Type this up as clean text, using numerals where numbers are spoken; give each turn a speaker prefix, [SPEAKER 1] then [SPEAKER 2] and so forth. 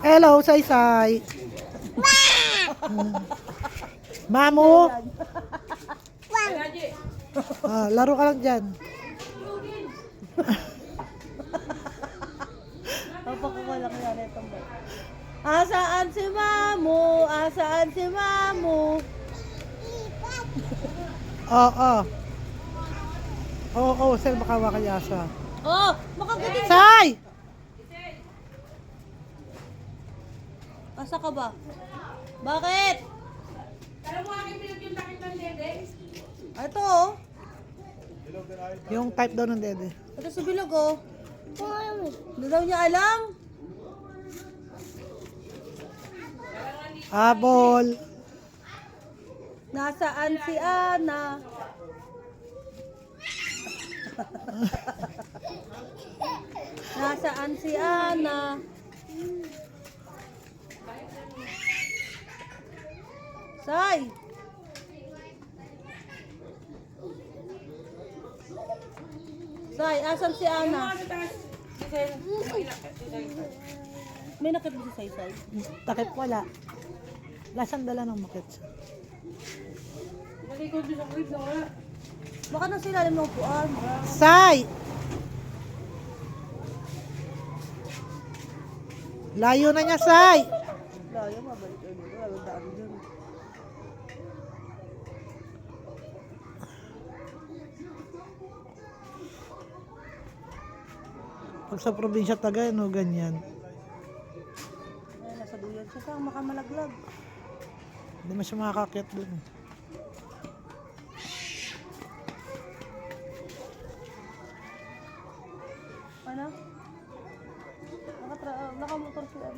[SPEAKER 1] Hello, Saysay. Mamu. Laro ka lang dyan.
[SPEAKER 2] Papakukulang yan itong ba? Asaan si Mamu? Asaan si Mamu?
[SPEAKER 1] Oo. Oo, sir, baka makayasa.
[SPEAKER 2] Oh, makagutin.
[SPEAKER 1] Say!
[SPEAKER 2] Asa ka ba? Bakit?
[SPEAKER 3] Alam mo aking pinagkintakit ng dede?
[SPEAKER 2] Ito oh.
[SPEAKER 1] Yung type daw ng dede.
[SPEAKER 2] Ito si Bilog oh. Hindi daw niya alam.
[SPEAKER 1] Abol.
[SPEAKER 2] Nasaan si Ana? Nasaan si Ana? Say! Say, asan si Ana? May nakit mo si Say Say?
[SPEAKER 1] Takip wala. Lasang dala ng makit.
[SPEAKER 3] Nalikod doon sa crib na wala.
[SPEAKER 2] Baka nang sila ng upuan.
[SPEAKER 1] Say! Layo na niya, Say!
[SPEAKER 2] Layo, mabalik kayo dito. Walang daan dyan.
[SPEAKER 1] Pag sa probinsya taga, no, ganyan.
[SPEAKER 2] Ay, nasa duyan siya. Saan makamalaglag?
[SPEAKER 1] Hindi mo siya makakakit dun.
[SPEAKER 2] Ano? Nakamotor siya.